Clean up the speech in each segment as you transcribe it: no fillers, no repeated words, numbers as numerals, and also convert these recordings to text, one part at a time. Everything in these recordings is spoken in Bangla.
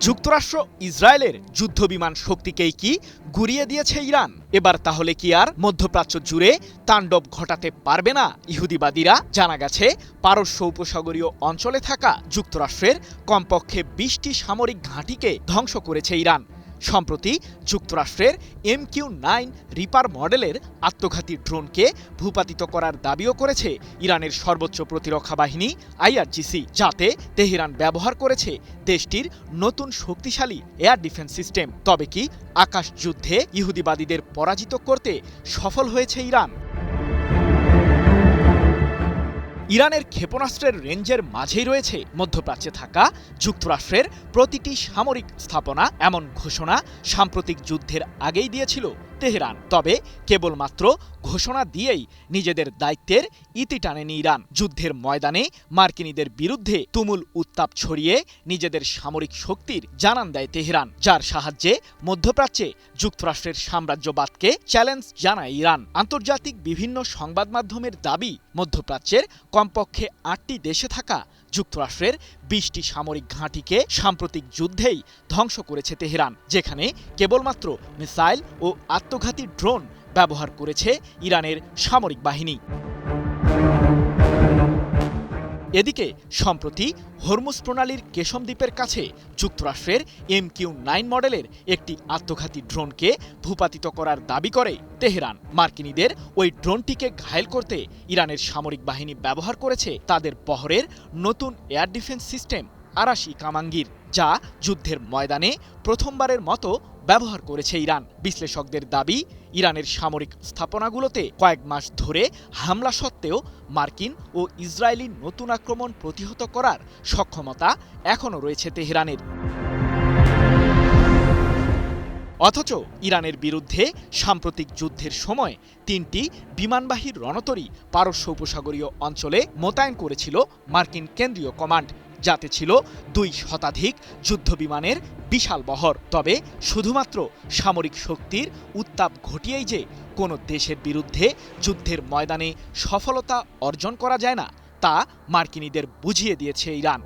যুক্তরাষ্ট্র ইসরায়েলের যুদ্ধবিমান শক্তিকেই কি গুঁড়িয়ে দিয়েছে ইরান? এবার তাহলে কি আর মধ্যপ্রাচ্য জুড়ে তাণ্ডব ঘটাতে পারবে না ইহুদিবাদীরা? জানা গেছে পারস্য উপসাগরীয় অঞ্চলে থাকা যুক্তরাষ্ট্রের কমপক্ষে ২০টি সামরিক ঘাঁটিকে ধ্বংস করেছে ইরান। সম্প্রতি যুক্তরাষ্ট্রের MQ-9 রিপার মডেলের আত্মঘাতী ড্রোনকে ভূপাতিত করার দাবিও করেছে ইরানের সর্বোচ্চ প্রতিরক্ষা বাহিনী IRGC, যাতে তেহরান ব্যবহার করেছে দেশটির নতুন শক্তিশালী এয়ার ডিফেন্স সিস্টেম। তবে কি আকাশ যুদ্ধে ইহুদিবাদীদের পরাজিত করতে সফল হয়েছে ইরান? ইরানের ক্ষেপণাস্ত্রের রেঞ্জের মাঝেই রয়েছে মধ্যপ্রাচ্যে থাকা যুক্তরাষ্ট্রের প্রতিটি সামরিক স্থাপনা, এমন ঘোষণা সাম্প্রতিক যুদ্ধের আগেই দিয়েছিল তেহরান। তবে কেবলমাত্র ঘোষণা দিয়েই নিজেদের দায়িত্বের ইতি টানেনি ইরান। যুদ্ধের ময়দানে মার্কিনীদের বিরুদ্ধে তুমুল উত্তাপ ছড়িয়ে নিজেদের সামরিক শক্তির জানান দেয় তেহরান, যার সাহায্যে মধ্যপ্রাচ্যে যুক্তরাষ্ট্রের সাম্রাজ্যবাদকে চ্যালেঞ্জ জানায় ইরান। আন্তর্জাতিক বিভিন্ন সংবাদ মাধ্যমের দাবি, মধ্যপ্রাচ্যের কমপক্ষে ৮টি দেশে থাকা যুক্তরাষ্ট্রের ২০টি সামরিক ঘাঁটিকে সাম্প্রতিক যুদ্ধেই ধ্বংস করেছে তেহরান, যেখানে কেবলমাত্র মিসাইল ও আত্মঘাতী ড্রোন ব্যবহার করেছে ইরানের সামরিক বাহিনী। এদিকে সম্প্রতি হরমুজ প্রণালীর কেশম দ্বীপের কাছে যুক্তরাষ্ট্রের MQ-9 মডেলের একটি আত্মঘাতী ড্রোনকে ভূপাতিত করার দাবি করে তেহরান। মার্কিনীদের ওই ড্রোনটিকে ঘায়েল করতে ইরানের সামরিক বাহিনী ব্যবহার করেছে তাদের বহরের নতুন এয়ার ডিফেন্স সিস্টেম আরাশি কামাঙ্গির, যা যুদ্ধের ময়দানে প্রথমবারের মতো ব্যবহার করেছে ইরান। বিশ্লেষকদের দাবি, ইরানের সামরিক স্থাপনাগুলোতে কয়েক মাস ধরে হামলা সত্ত্বেও মার্কিন ও ইসরায়েলি নতুন আক্রমণ প্রতিহত করার সক্ষমতা এখনও রয়েছে তেহরানের। অথচ ইরানের বিরুদ্ধে সাম্প্রতিক যুদ্ধের সময় ৩টি বিমানবাহী রণতরী পারস্য উপসাগরীয় অঞ্চলে মোতায়েন করেছিল মার্কিন কেন্দ্রীয় কমান্ড, যাতে ছিল ২ শতাধিক যুদ্ধবিমানের বিশাল বহর। তবে শুধুমাত্র সামরিক শক্তির উত্তাপ ঘটিয়েই যে কোনো দেশের বিরুদ্ধে যুদ্ধের ময়দানে সফলতা অর্জন করা যায় না, তা মার্কিনীদের বুঝিয়ে দিয়েছে ইরান।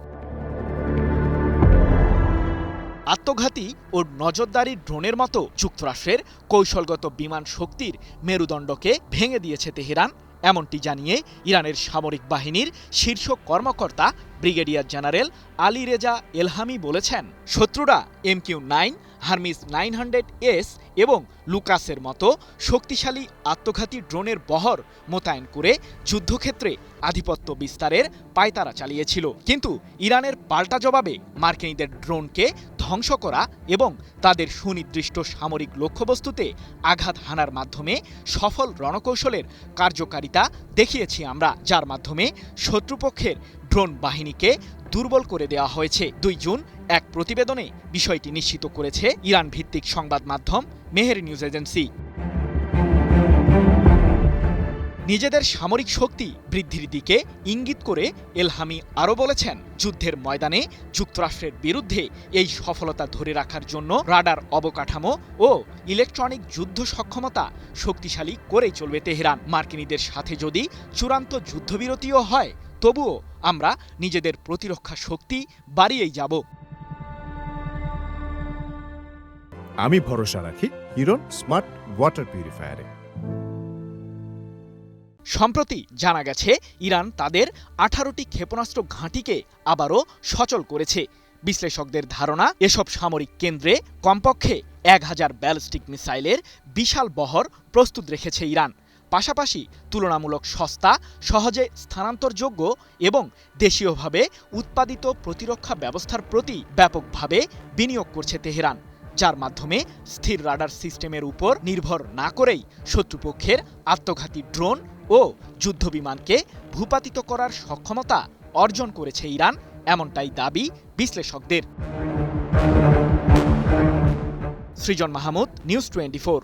আত্মঘাতী ও নজরদারি ড্রোনের মতো যুক্তরাষ্ট্রের কৌশলগত বিমান শক্তির মেরুদণ্ডকে ভেঙে দিয়েছে তেহরান, এমনটি জানিয়ে ইরানের সামরিক বাহিনীর শীর্ষ কর্মকর্তা ব্রিগেডিয়ার জেনারেল আলী রেজা এলহামি বলেছেন, শত্রুরা MQ-9, হারমিস 900S এবং লুকাসের মতো শক্তিশালী আত্মঘাতী ড্রোনের বহর মোতায়েন করে যুদ্ধক্ষেত্রে আধিপত্য বিস্তারের পায়তারা চালিয়েছিল। কিন্তু ইরানের পাল্টা জবাবে মার্কিনীদের ড্রোনকে ধ্বংস করা এবং তাদের সুনির্দিষ্ট সামরিক লক্ষ্যবস্তুতে আঘাত হানার মাধ্যমে সফল রণকৌশলের কার্যকারিতা দেখিয়েছি আমরা, যার মাধ্যমে শত্রুপক্ষের ড্রোন বাহিনীকে দুর্বল করে দেওয়া হয়েছে। ২ জুন এক প্রতিবেদনে বিষয়টি নিশ্চিত করেছে ইরান ভিত্তিক সংবাদ মাধ্যম মেহের নিউজ এজেন্সি। নিজেদের সামরিক শক্তি বৃদ্ধির দিকে ইঙ্গিত করে এলহামি আরও বলেছেন, যুদ্ধের ময়দানে যুক্তরাষ্ট্রের বিরুদ্ধে এই সফলতা ধরে রাখার জন্য রাডার অবকাঠামো ও ইলেকট্রনিক যুদ্ধ সক্ষমতা শক্তিশালী করেই চলবে তেহরান। মার্কিনীদের সাথে যদি চূড়ান্ত যুদ্ধবিরতিও হয়, তবুও আমরা নিজেদের প্রতিরক্ষা শক্তি বাড়িয়েই যাব। আমি ভরসা রাখি হিরন স্মার্ট ওয়াটার পিউরিফায়ারে। সম্প্রতি জানা গেছে ইরান তাদের 18টি ক্ষেপণাস্ত্র ঘাঁটিকে আবারও সচল করেছে। বিশ্লেষকদের ধারণা, এসব সামরিক কেন্দ্রে কমপক্ষে 1000 ব্যালিস্টিক মিসাইলের বিশাল বহর প্রস্তুত রেখেছে ইরান। পাশাপাশি তুলনামূলক সস্তা, সহজে স্থানান্তরযোগ্য এবং দেশীয়ভাবে উৎপাদিত প্রতিরক্ষা ব্যবস্থার প্রতি ব্যাপকভাবে বিনিয়োগ করছে তেহরান, যার মাধ্যমে স্থির রাডার সিস্টেমের উপর নির্ভর না করেই শত্রুপক্ষের আত্মঘাতী ড্রোন ও যুদ্ধবিমানকে ভূপাতিত করার সক্ষমতা অর্জন করেছে ইরান, এমনটাই দাবি বিশ্লেষকদের। সৃজন মাহমুদ, নিউজ 24।